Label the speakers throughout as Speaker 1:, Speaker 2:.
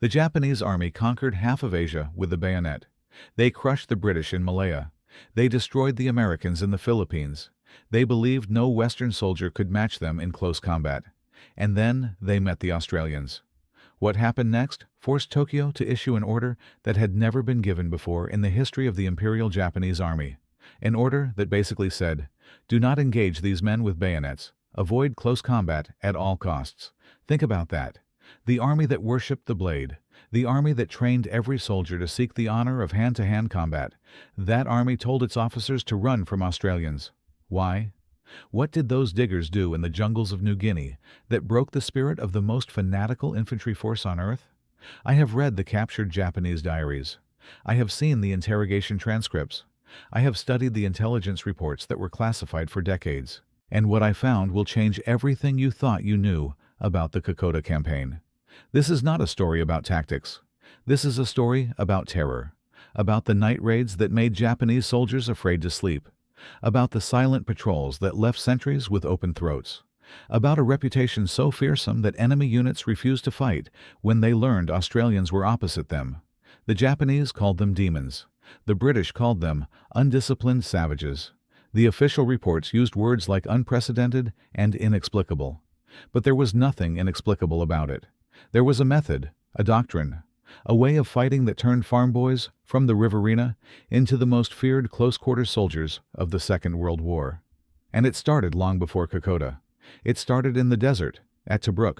Speaker 1: The Japanese army conquered half of Asia with the bayonet. They crushed the British in Malaya. They destroyed the Americans in the Philippines. They believed no Western soldier could match them in close combat. And then they met the Australians. What happened next forced Tokyo to issue an order that had never been given before in the history of the Imperial Japanese Army. An order that basically said, do not engage these men with bayonets. Avoid close combat at all costs. Think about that. The army that worshipped the blade. The army that trained every soldier to seek the honor of hand-to-hand combat. That army told its officers to run from Australians. Why? What did those diggers do in the jungles of New Guinea that broke the spirit of the most fanatical infantry force on earth? I have read the captured Japanese diaries. I have seen the interrogation transcripts. I have studied the intelligence reports that were classified for decades. And what I found will change everything you thought you knew about the Kokoda campaign. This is not a story about tactics. This is a story about terror. About the night raids that made Japanese soldiers afraid to sleep. About the silent patrols that left sentries with open throats. About a reputation so fearsome that enemy units refused to fight when they learned Australians were opposite them. The Japanese called them demons. The British called them undisciplined savages. The official reports used words like unprecedented and inexplicable. But there was nothing inexplicable about it. There was a method, a doctrine, a way of fighting that turned farm boys from the Riverina into the most feared close-quarter soldiers of the Second World War. And it started long before Kokoda. It started in the desert, at Tobruk,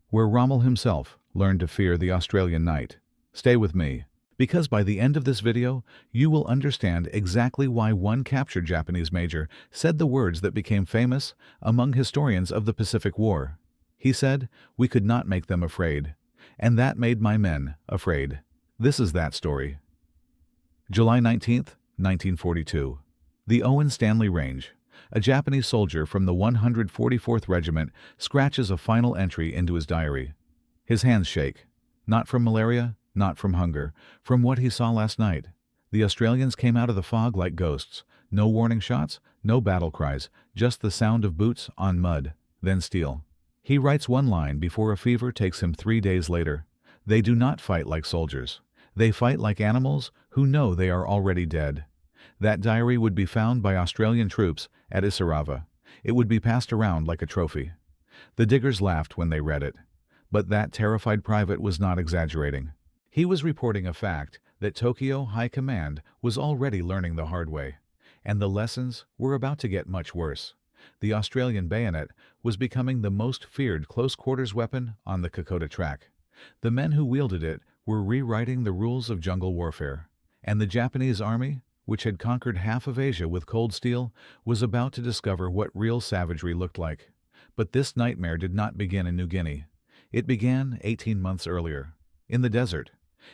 Speaker 1: where Rommel himself learned to fear the Australian night. Stay with me, because by the end of this video, you will understand exactly why one captured Japanese major said the words that became famous among historians of the Pacific War. He said, "We could not make them afraid. And that made my men afraid." This is that story. July 19th, 1942. The Owen Stanley Range. A Japanese soldier from the 144th Regiment scratches a final entry into his diary. His hands shake. Not from malaria, not from hunger, from what he saw last night. The Australians came out of the fog like ghosts. No warning shots, no battle cries, just the sound of boots on mud, then steel. He writes one line before a fever takes him 3 days later. They do not fight like soldiers. They fight like animals who know they are already dead. That diary would be found by Australian troops at Isarava. It would be passed around like a trophy. The diggers laughed when they read it. But that terrified private was not exaggerating. He was reporting a fact that Tokyo High Command was already learning the hard way. And the lessons were about to get much worse. The Australian bayonet was becoming the most feared close-quarters weapon on the Kokoda Track. The men who wielded it were rewriting the rules of jungle warfare. And the Japanese army, which had conquered half of Asia with cold steel, was about to discover what real savagery looked like. But this nightmare did not begin in New Guinea. It began 18 months earlier, in the desert.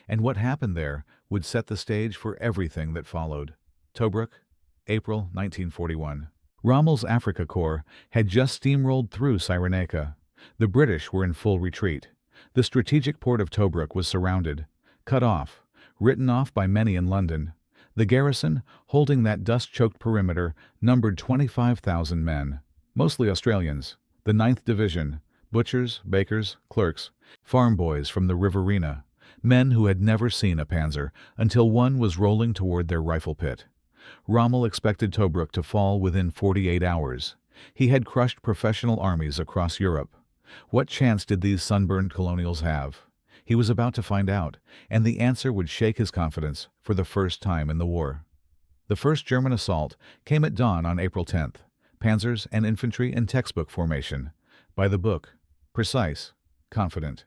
Speaker 1: And what happened there would set the stage for everything that followed. Tobruk, April 1941. Rommel's Africa Corps had just steamrolled through Cyrenaica. The British were in full retreat. The strategic port of Tobruk was surrounded, cut off, written off by many in London. The garrison, holding that dust-choked perimeter, numbered 25,000 men, mostly Australians. The 9th Division, butchers, bakers, clerks, farm boys from the Riverina, men who had never seen a panzer until one was rolling toward their rifle pit. Rommel expected Tobruk to fall within 48 hours. He had crushed professional armies across Europe. What chance did these sunburned colonials have? He was about to find out, and the answer would shake his confidence for the first time in the war. The first German assault came at dawn on April 10th. Panzers and infantry in textbook formation. By the book. Precise. Confident.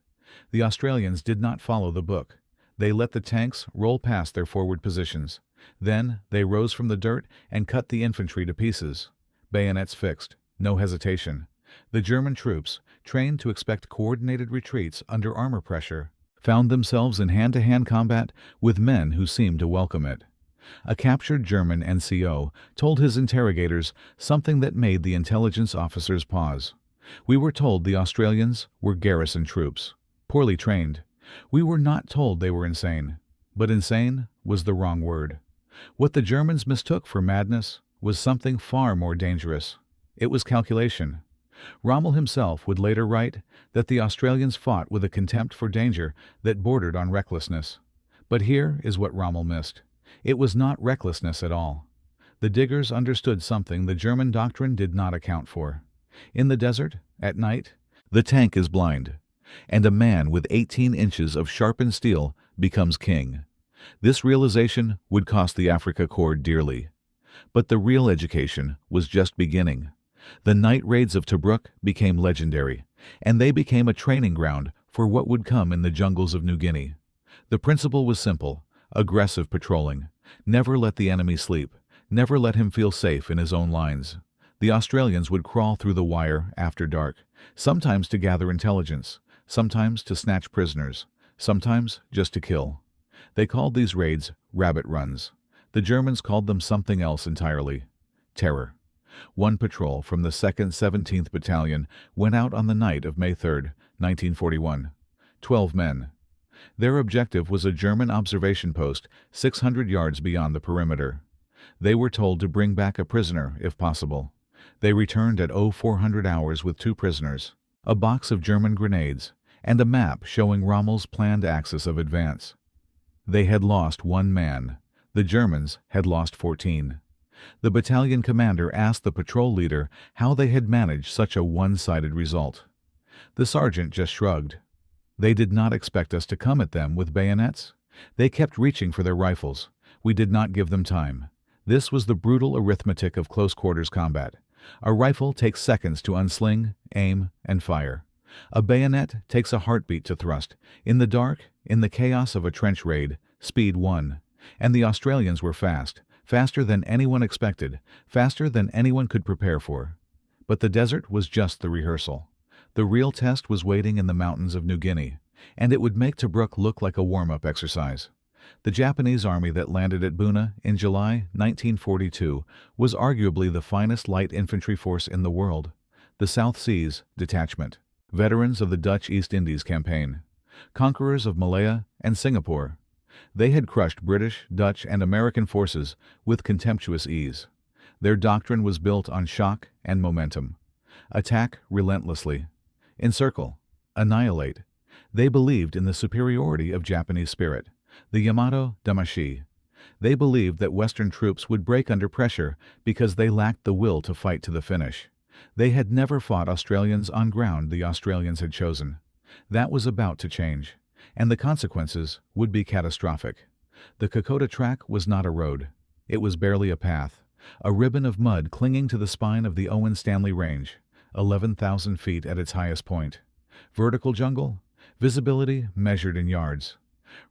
Speaker 1: The Australians did not follow the book. They let the tanks roll past their forward positions. Then they rose from the dirt and cut the infantry to pieces. Bayonets fixed. No hesitation. The German troops, trained to expect coordinated retreats under armor pressure, found themselves in hand-to-hand combat with men who seemed to welcome it. A captured German NCO told his interrogators something that made the intelligence officers pause. We were told the Australians were garrison troops, poorly trained. We were not told they were insane, but insane was the wrong word. What the Germans mistook for madness was something far more dangerous. It was calculation. Rommel himself would later write that the Australians fought with a contempt for danger that bordered on recklessness. But here is what Rommel missed. It was not recklessness at all. The diggers understood something the German doctrine did not account for. In the desert, at night, the tank is blind, and a man with 18 inches of sharpened steel becomes king. This realization would cost the Afrika Korps dearly. But the real education was just beginning. The night raids of Tobruk became legendary, and they became a training ground for what would come in the jungles of New Guinea. The principle was simple: aggressive patrolling. Never let the enemy sleep. Never let him feel safe in his own lines. The Australians would crawl through the wire after dark, sometimes to gather intelligence, sometimes to snatch prisoners, sometimes just to kill. They called these raids rabbit runs. The Germans called them something else entirely: terror. One patrol from the 2nd 17th Battalion went out on the night of May 3, 1941. 12 men. Their objective was a German observation post 600 yards beyond the perimeter. They were told to bring back a prisoner if possible. They returned at 0400 hours with 2 prisoners, a box of German grenades, and a map showing Rommel's planned axis of advance. They had lost 1 man. The Germans had lost 14. The battalion commander asked the patrol leader how they had managed such a one-sided result. The sergeant just shrugged. They did not expect us to come at them with bayonets. They kept reaching for their rifles. We did not give them time. This was the brutal arithmetic of close-quarters combat. A rifle takes seconds to unsling, aim, and fire. A bayonet takes a heartbeat to thrust. In the dark, in the chaos of a trench raid, speed won. And the Australians were fast, faster than anyone expected, faster than anyone could prepare for. But the desert was just the rehearsal. The real test was waiting in the mountains of New Guinea, and it would make Tobruk look like a warm-up exercise. The Japanese army that landed at Buna in July 1942 was arguably the finest light infantry force in the world. The South Seas Detachment, veterans of the Dutch East Indies campaign, conquerors of Malaya and Singapore. They had crushed British, Dutch, and American forces with contemptuous ease. Their doctrine was built on shock and momentum. Attack relentlessly. Encircle. Annihilate. They believed in the superiority of Japanese spirit, the Yamato Damashi. They believed that Western troops would break under pressure because they lacked the will to fight to the finish. They had never fought Australians on ground the Australians had chosen. That was about to change, and the consequences would be catastrophic. The Kokoda Track was not a road. It was barely a path, a ribbon of mud clinging to the spine of the Owen Stanley Range, 11,000 feet at its highest point. Vertical jungle, visibility measured in yards.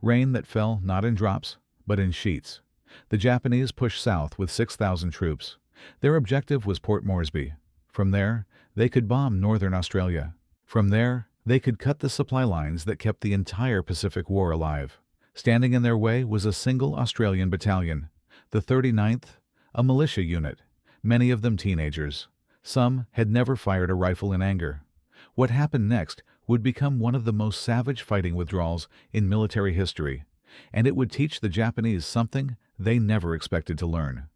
Speaker 1: Rain that fell not in drops, but in sheets. The Japanese pushed south with 6,000 troops. Their objective was Port Moresby. From there, they could bomb northern Australia. From there, they could cut the supply lines that kept the entire Pacific War alive. Standing in their way was a single Australian battalion, the 39th, a militia unit, many of them teenagers. Some had never fired a rifle in anger. What happened next would become one of the most savage fighting withdrawals in military history, and it would teach the Japanese something they never expected to learn.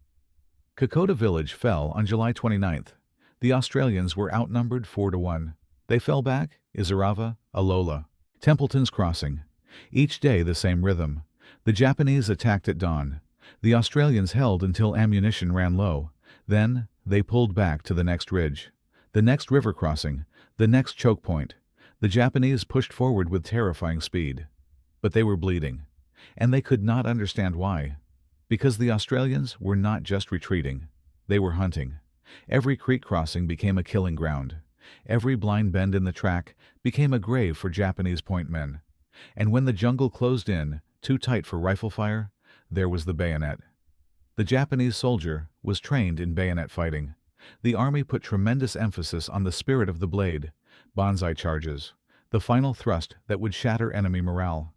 Speaker 1: Kokoda Village fell on July 29th. The Australians were outnumbered 4-1. They fell back: Izarava, Alola, Templeton's Crossing. Each day the same rhythm. The Japanese attacked at dawn. The Australians held until ammunition ran low. Then they pulled back to the next ridge, the next river crossing, the next choke point. The Japanese pushed forward with terrifying speed. But they were bleeding, and they could not understand why. Because the Australians were not just retreating, they were hunting. Every creek crossing became a killing ground. Every blind bend in the track became a grave for Japanese point men. And when the jungle closed in, too tight for rifle fire, there was the bayonet. The Japanese soldier was trained in bayonet fighting. The army put tremendous emphasis on the spirit of the blade, banzai charges, the final thrust that would shatter enemy morale.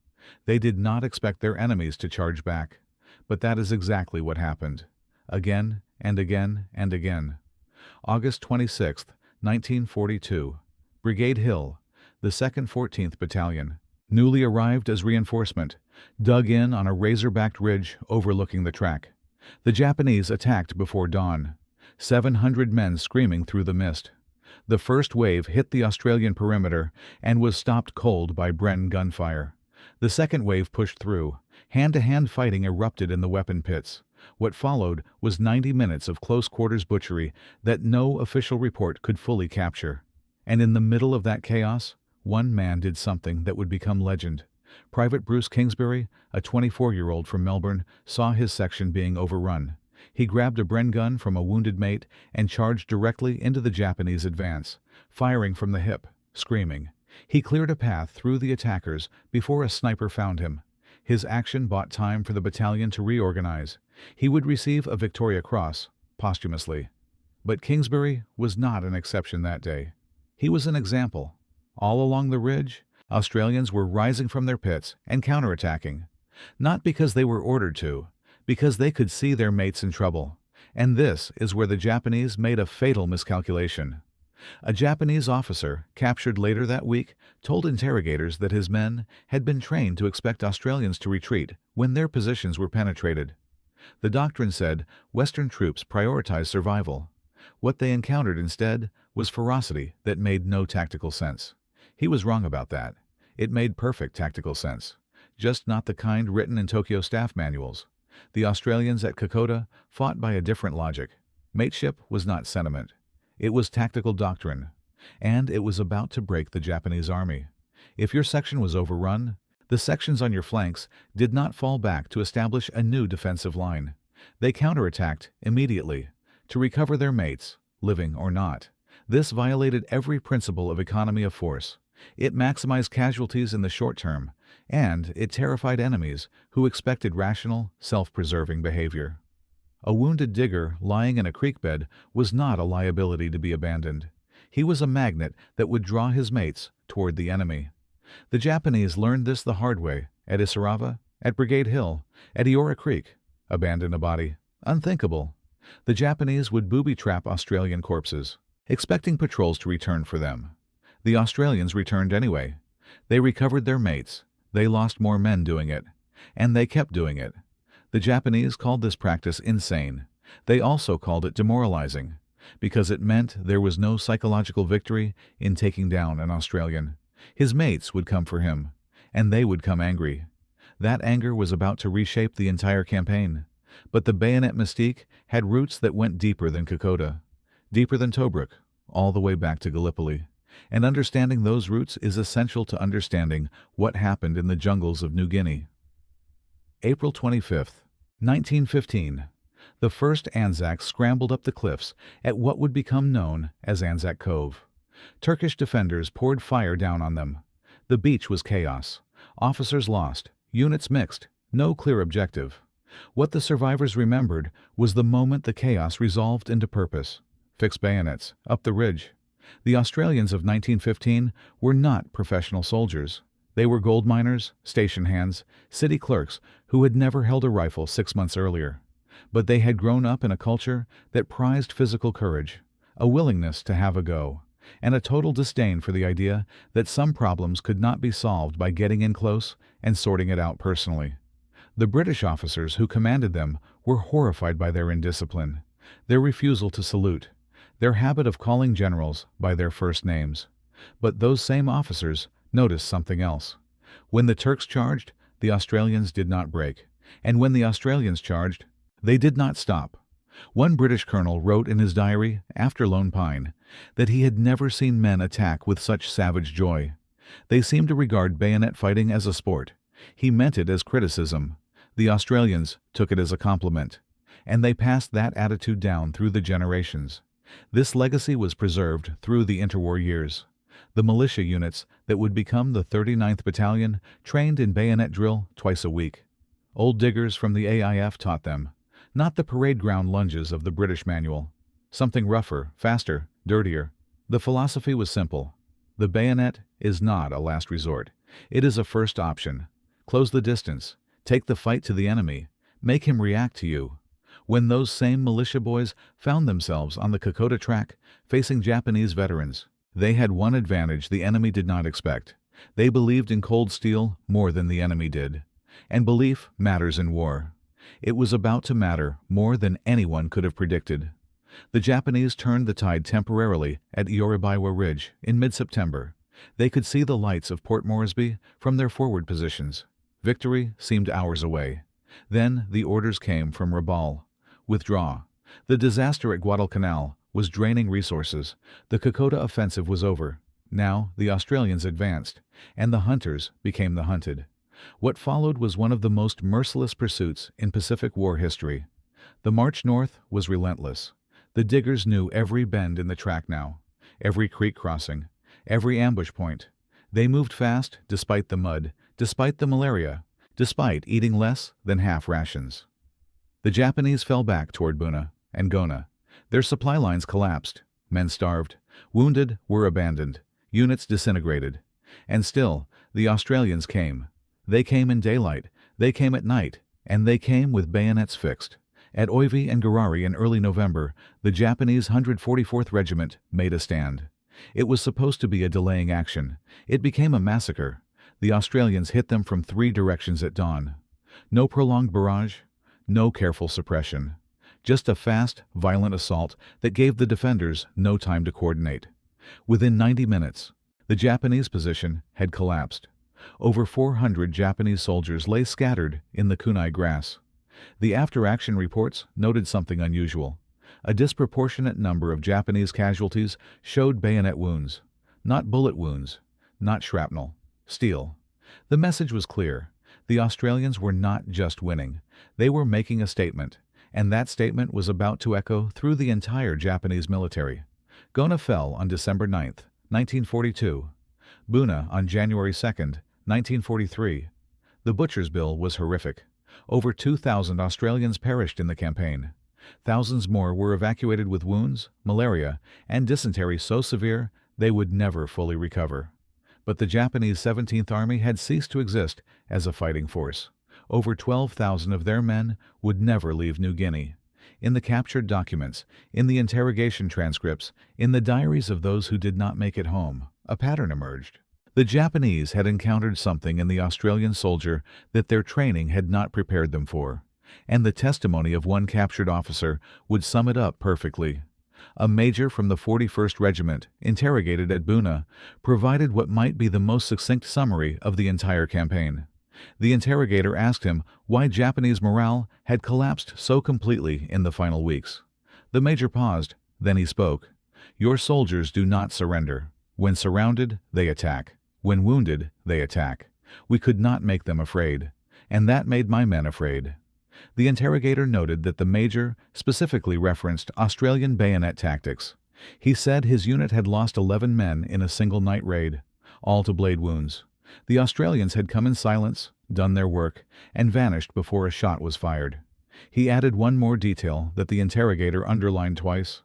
Speaker 1: They did not expect their enemies to charge back, but that is exactly what happened. Again and again and again. August 26, 1942. Brigade Hill, the 2nd 14th Battalion, newly arrived as reinforcement, dug in on a razor-backed ridge overlooking the track. The Japanese attacked before dawn, 700 men screaming through the mist. The first wave hit the Australian perimeter and was stopped cold by Bren gunfire. The second wave pushed through. Hand-to-hand fighting erupted in the weapon pits. What followed was 90 minutes of close-quarters butchery that no official report could fully capture. And in the middle of that chaos, one man did something that would become legend. Private Bruce Kingsbury, a 24-year-old from Melbourne, saw his section being overrun. He grabbed a Bren gun from a wounded mate and charged directly into the Japanese advance, firing from the hip, screaming. He cleared a path through the attackers before a sniper found him. His action bought time for the battalion to reorganize. He would receive a Victoria Cross, posthumously. But Kingsbury was not an exception that day. He was an example. All along the ridge, Australians were rising from their pits and counterattacking. Not because they were ordered to, because they could see their mates in trouble. And this is where the Japanese made a fatal miscalculation. A Japanese officer, captured later that week, told interrogators that his men had been trained to expect Australians to retreat when their positions were penetrated. The doctrine said Western troops prioritize survival. What they encountered instead was ferocity that made no tactical sense. He was wrong about that. It made perfect tactical sense, just not the kind written in Tokyo staff manuals. The Australians at Kokoda fought by a different logic. Mateship was not sentiment. It was tactical doctrine, and it was about to break the Japanese army. If your section was overrun, the sections on your flanks did not fall back to establish a new defensive line. They counterattacked immediately to recover their mates, living or not. This violated every principle of economy of force. It maximized casualties in the short term, and it terrified enemies who expected rational, self-preserving behavior. A wounded digger lying in a creek bed was not a liability to be abandoned. He was a magnet that would draw his mates toward the enemy. The Japanese learned this the hard way at Isarava, at Brigade Hill, at Eora Creek. Abandon a body. Unthinkable. The Japanese would booby-trap Australian corpses, expecting patrols to return for them. The Australians returned anyway. They recovered their mates. They lost more men doing it. And they kept doing it. The Japanese called this practice insane. They also called it demoralizing, because it meant there was no psychological victory in taking down an Australian. His mates would come for him, and they would come angry. That anger was about to reshape the entire campaign. But the bayonet mystique had roots that went deeper than Kokoda, deeper than Tobruk, all the way back to Gallipoli. And understanding those roots is essential to understanding what happened in the jungles of New Guinea. April 25th, 1915. The first Anzacs scrambled up the cliffs at what would become known as Anzac Cove. Turkish defenders poured fire down on them. The beach was chaos. Officers lost, units mixed, no clear objective. What the survivors remembered was the moment the chaos resolved into purpose. Fix bayonets, up the ridge. The Australians of 1915 were not professional soldiers. They were gold miners, station hands, city clerks who had never held a rifle 6 months earlier. But they had grown up in a culture that prized physical courage, a willingness to have a go, and a total disdain for the idea that some problems could not be solved by getting in close and sorting it out personally. The British officers who commanded them were horrified by their indiscipline, their refusal to salute, their habit of calling generals by their first names. But those same officers noticed something else. When the Turks charged, the Australians did not break, and when the Australians charged, they did not stop. One British colonel wrote in his diary, after Lone Pine, that he had never seen men attack with such savage joy. They seemed to regard bayonet fighting as a sport. He meant it as criticism. The Australians took it as a compliment, and they passed that attitude down through the generations. This legacy was preserved through the interwar years. The militia units that would become the 39th Battalion trained in bayonet drill twice a week. Old diggers from the AIF taught them, not the parade ground lunges of the British manual. Something rougher, faster, dirtier. The philosophy was simple. The bayonet is not a last resort. It is a first option. Close the distance. Take the fight to the enemy. Make him react to you. When those same militia boys found themselves on the Kokoda Track facing Japanese veterans, they had one advantage the enemy did not expect. They believed in cold steel more than the enemy did. And belief matters in war. It was about to matter more than anyone could have predicted. The Japanese turned the tide temporarily at Ioribiwa Ridge in mid-September. They could see the lights of Port Moresby from their forward positions. Victory seemed hours away. Then the orders came from Rommel. Withdraw. The disaster at Guadalcanal was draining resources. The Kokoda offensive was over. Now the Australians advanced, and the hunters became the hunted. What followed was one of the most merciless pursuits in Pacific War history. The march north was relentless. The diggers knew every bend in the track now, every creek crossing, every ambush point. They moved fast despite the mud, despite the malaria, despite eating less than half rations. The Japanese fell back toward Buna and Gona. Their supply lines collapsed. Men starved. Wounded were abandoned. Units disintegrated. And still, the Australians came. They came in daylight. They came at night. And they came with bayonets fixed. At Oivi and Garari in early November, the Japanese 144th Regiment made a stand. It was supposed to be a delaying action. It became a massacre. The Australians hit them from 3 directions at dawn. No prolonged barrage, no careful suppression. Just a fast, violent assault that gave the defenders no time to coordinate. Within 90 minutes, the Japanese position had collapsed. Over 400 Japanese soldiers lay scattered in the kunai grass. The after-action reports noted something unusual. A disproportionate number of Japanese casualties showed bayonet wounds. Not bullet wounds, not shrapnel, steel. The message was clear. The Australians were not just winning. They were making a statement, and that statement was about to echo through the entire Japanese military. Gona fell on December 9, 1942. Buna on January 2, 1943. The butcher's bill was horrific. Over 2,000 Australians perished in the campaign. Thousands more were evacuated with wounds, malaria, and dysentery so severe they would never fully recover. But the Japanese 17th Army had ceased to exist as a fighting force. Over 12,000 of their men would never leave New Guinea. In the captured documents, in the interrogation transcripts, in the diaries of those who did not make it home, a pattern emerged. The Japanese had encountered something in the Australian soldier that their training had not prepared them for, and the testimony of one captured officer would sum it up perfectly. A major from the 41st Regiment, interrogated at Buna, provided what might be the most succinct summary of the entire campaign. The interrogator asked him why Japanese morale had collapsed so completely in the final weeks. The major paused, then he spoke. "Your soldiers do not surrender. When surrounded, they attack. When wounded, they attack. We could not make them afraid, and that made my men afraid." The interrogator noted that the major specifically referenced Australian bayonet tactics. He said his unit had lost 11 men in a single night raid, all to blade wounds. The Australians had come in silence, done their work, and vanished before a shot was fired. He added one more detail that the interrogator underlined twice.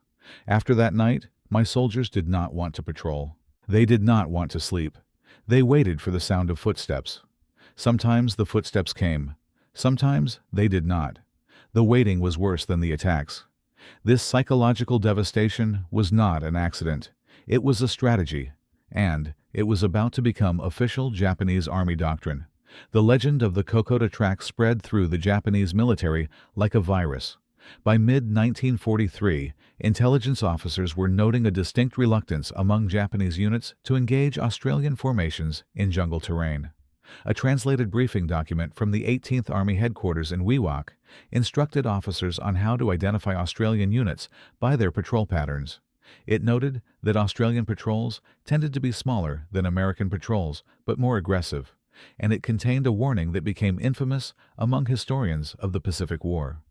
Speaker 1: "After that night, my soldiers did not want to patrol. They did not want to sleep. They waited for the sound of footsteps. Sometimes the footsteps came. Sometimes they did not. The waiting was worse than the attacks." This psychological devastation was not an accident. It was a strategy, and it was about to become official Japanese Army doctrine. The legend of the Kokoda Track spread through the Japanese military like a virus. By mid-1943, intelligence officers were noting a distinct reluctance among Japanese units to engage Australian formations in jungle terrain. A translated briefing document from the 18th Army headquarters in Wewak instructed officers on how to identify Australian units by their patrol patterns. It noted that Australian patrols tended to be smaller than American patrols, but more aggressive, and it contained a warning that became infamous among historians of the Pacific War.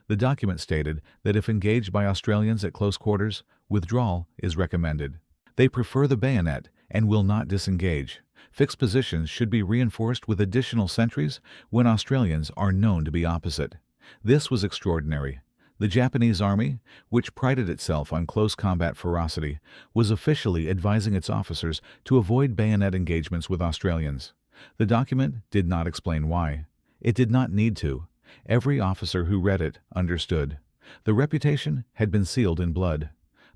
Speaker 1: The document stated that if engaged by Australians at close quarters, withdrawal is recommended. They prefer the bayonet and will not disengage. Fixed positions should be reinforced with additional sentries when Australians are known to be opposite. This was extraordinary. The Japanese Army, which prided itself on close combat ferocity, was officially advising its officers to avoid bayonet engagements with Australians. The document did not explain why. It did not need to. Every officer who read it understood. The reputation had been sealed in blood.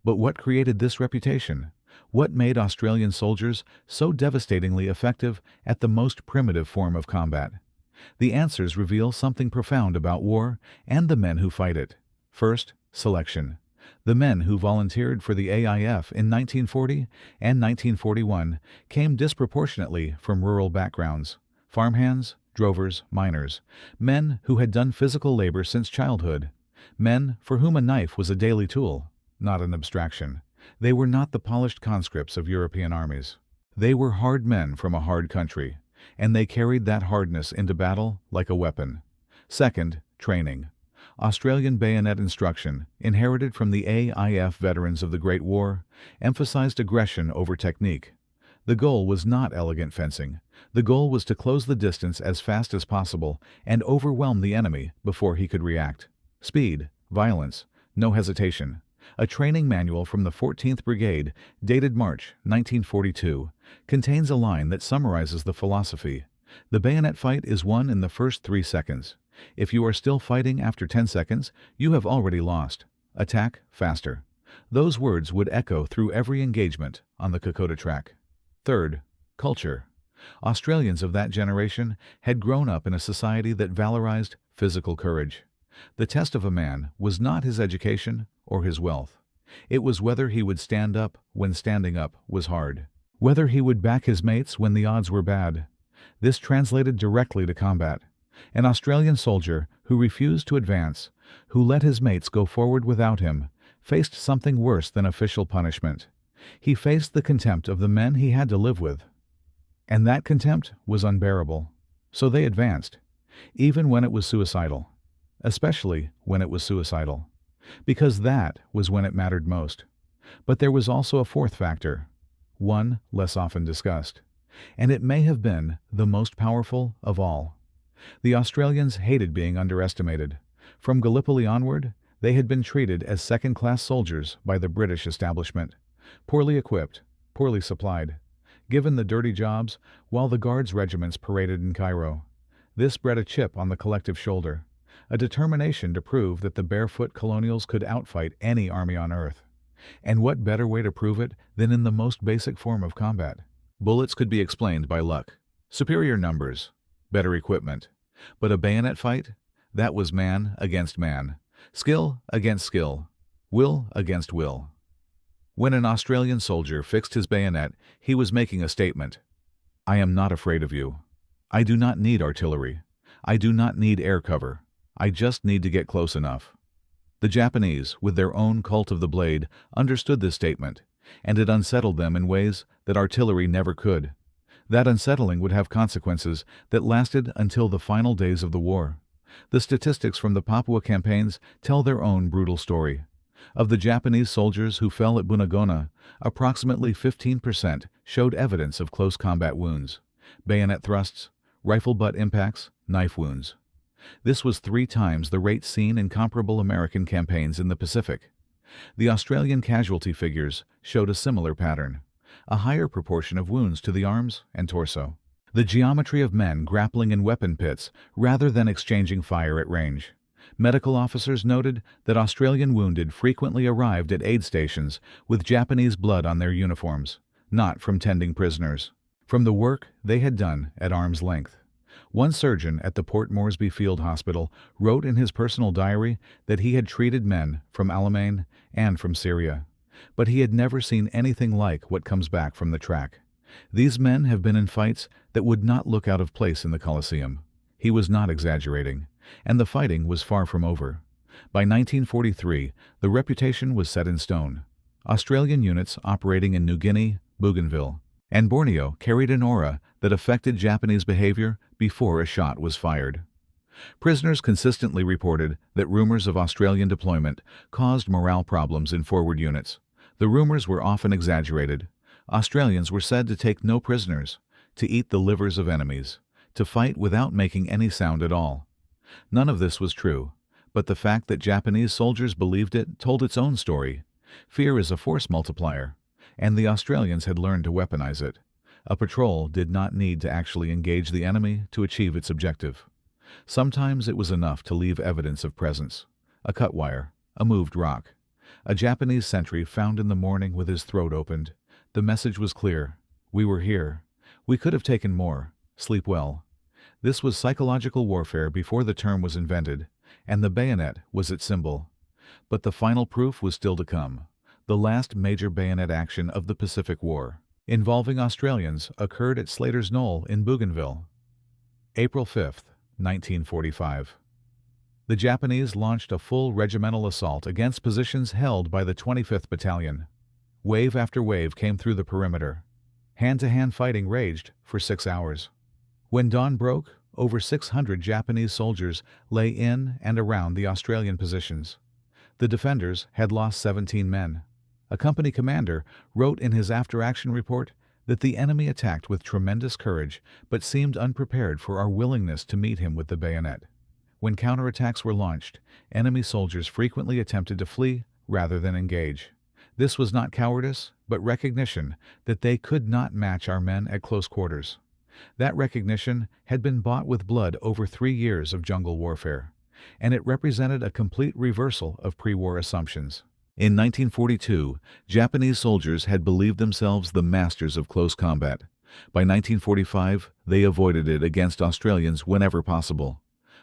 Speaker 1: But what created this reputation? What made Australian soldiers so devastatingly effective at the most primitive form of combat? The answers reveal something profound about war and the men who fight it. First, selection. The men who volunteered for the AIF in 1940 and 1941 came disproportionately from rural backgrounds: farmhands, drovers, miners, men who had done physical labor since childhood, men for whom a knife was a daily tool, not an abstraction. They were not the polished conscripts of European armies. They were hard men from a hard country, and they carried that hardness into battle like a weapon. Second, training. Australian bayonet instruction, inherited from the AIF veterans of the Great War, emphasized aggression over technique. The goal was not elegant fencing. The goal was to close the distance as fast as possible and overwhelm the enemy before he could react. Speed, violence, no hesitation. A training manual from the 14th Brigade, dated March 1942, contains a line that summarizes the philosophy. The bayonet fight is won in the first 3 seconds. If you are still fighting after 10 seconds, you have already lost. Attack faster. Those words would echo through every engagement on the Kokoda Track. Third, culture. Australians of that generation had grown up in a society that valorized physical courage. The test of a man was not his education or his wealth. It was whether he would stand up when standing up was hard, whether he would back his mates when the odds were bad. This translated directly to combat. An Australian soldier who refused to advance, who let his mates go forward without him, faced something worse than official punishment. He faced the contempt of the men he had to live with. And that contempt was unbearable. So they advanced, even when it was suicidal. Especially when it was suicidal. Because that was when it mattered most. But there was also a fourth factor, one less often discussed. And it may have been the most powerful of all. The Australians hated being underestimated. From Gallipoli onward, they had been treated as second-class soldiers by the British establishment. Poorly equipped, poorly supplied, given the dirty jobs while the Guards regiments paraded in Cairo. This bred a chip on the collective shoulder, a determination to prove that the barefoot colonials could outfight any army on earth. And what better way to prove it than in the most basic form of combat? Bullets could be explained by luck, superior numbers, better equipment. But a bayonet fight? That was man against man, skill against skill, will against will. When an Australian soldier fixed his bayonet, he was making a statement. I am not afraid of you. I do not need artillery. I do not need air cover. I just need to get close enough. The Japanese, with their own cult of the blade, understood this statement, and it unsettled them in ways that artillery never could. That unsettling would have consequences that lasted until the final days of the war. The statistics from the Papua campaigns tell their own brutal story. Of the Japanese soldiers who fell at Bunagona, approximately 15% showed evidence of close combat wounds, bayonet thrusts, rifle butt impacts, knife wounds. This was 3 times the rate seen in comparable American campaigns in the Pacific. The Australian casualty figures showed a similar pattern, a higher proportion of wounds to the arms and torso. The geometry of men grappling in weapon pits rather than exchanging fire at range. Medical officers noted that Australian wounded frequently arrived at aid stations with Japanese blood on their uniforms, not from tending prisoners, from the work they had done at arm's length. One surgeon at the Port Moresby Field Hospital wrote in his personal diary that he had treated men from Alamein and from Syria, but he had never seen anything like what comes back from the track. These men have been in fights that would not look out of place in the Colosseum. He was not exaggerating, and the fighting was far from over. By 1943, the reputation was set in stone. Australian units operating in New Guinea, Bougainville, and Borneo carried an aura that affected Japanese behavior before a shot was fired. Prisoners consistently reported that rumors of Australian deployment caused morale problems in forward units. The rumors were often exaggerated. Australians were said to take no prisoners, to eat the livers of enemies, to fight without making any sound at all. None of this was true, but the fact that Japanese soldiers believed it told its own story. Fear is a force multiplier, and the Australians had learned to weaponize it. A patrol did not need to actually engage the enemy to achieve its objective. Sometimes it was enough to leave evidence of presence. A cut wire, a moved rock. A Japanese sentry found in the morning with his throat opened. The message was clear. We were here. We could have taken more. Sleep well. This was psychological warfare before the term was invented, and the bayonet was its symbol. But the final proof was still to come. The last major bayonet action of the Pacific War, involving Australians, occurred at Slater's Knoll in Bougainville. April 5, 1945. The Japanese launched a full regimental assault against positions held by the 25th Battalion. Wave after wave came through the perimeter. Hand-to-hand fighting raged for 6 hours. When dawn broke, over 600 Japanese soldiers lay in and around the Australian positions. The defenders had lost 17 men. A company commander wrote in his after-action report that the enemy attacked with tremendous courage but seemed unprepared for our willingness to meet him with the bayonet. When counterattacks were launched, enemy soldiers frequently attempted to flee rather than engage. This was not cowardice, but recognition that they could not match our men at close quarters. That recognition had been bought with blood over 3 years of jungle warfare, and it represented a complete reversal of pre-war assumptions. In 1942, Japanese soldiers had believed themselves the masters of close combat. By 1945, they avoided it against Australians whenever possible.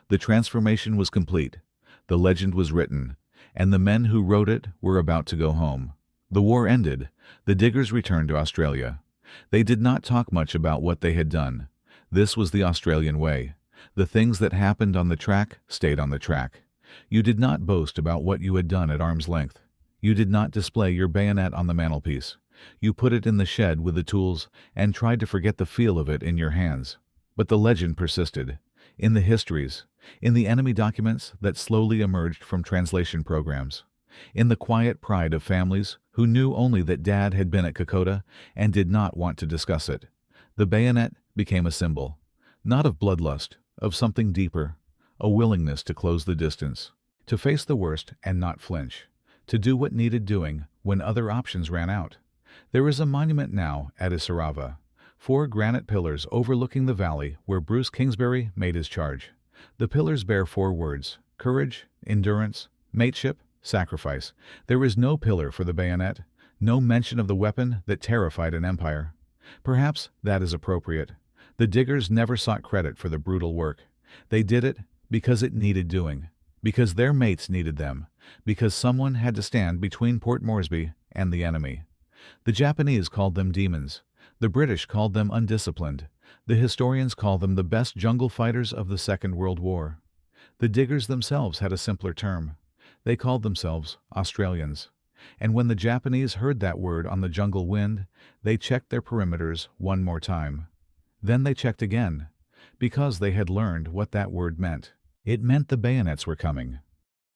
Speaker 1: The transformation was complete, the legend was written, and the men who wrote it were about to go home. The war ended, the diggers returned to Australia. They did not talk much about what they had done. This was the Australian way. The things that happened on the track stayed on the track. You did not boast about what you had done at arm's length. You did not display your bayonet on the mantelpiece. You put it in the shed with the tools and tried to forget the feel of it in your hands. But the legend persisted. In the histories, in the enemy documents that slowly emerged from translation programs, in the quiet pride of families who knew only that Dad had been at Kokoda and did not want to discuss it. The bayonet became a symbol, not of bloodlust, of something deeper, a willingness to close the distance, to face the worst and not flinch, to do what needed doing when other options ran out. There is a monument now at Isarava, 4 granite pillars overlooking the valley where Bruce Kingsbury made his charge. The pillars bear 4 words: courage, endurance, mateship, sacrifice. There is no pillar for the bayonet, no mention of the weapon that terrified an empire. Perhaps that is appropriate. The diggers never sought credit for the brutal work. They did it because it needed doing, because their mates needed them, because someone had to stand between Port Moresby and the enemy. The Japanese called them demons. The British called them undisciplined. The historians call them the best jungle fighters of the Second World War. The diggers themselves had a simpler term. They called themselves Australians. And when the Japanese heard that word on the jungle wind, they checked their perimeters one more time. Then they checked again, because they had learned what that word meant. It meant the bayonets were coming.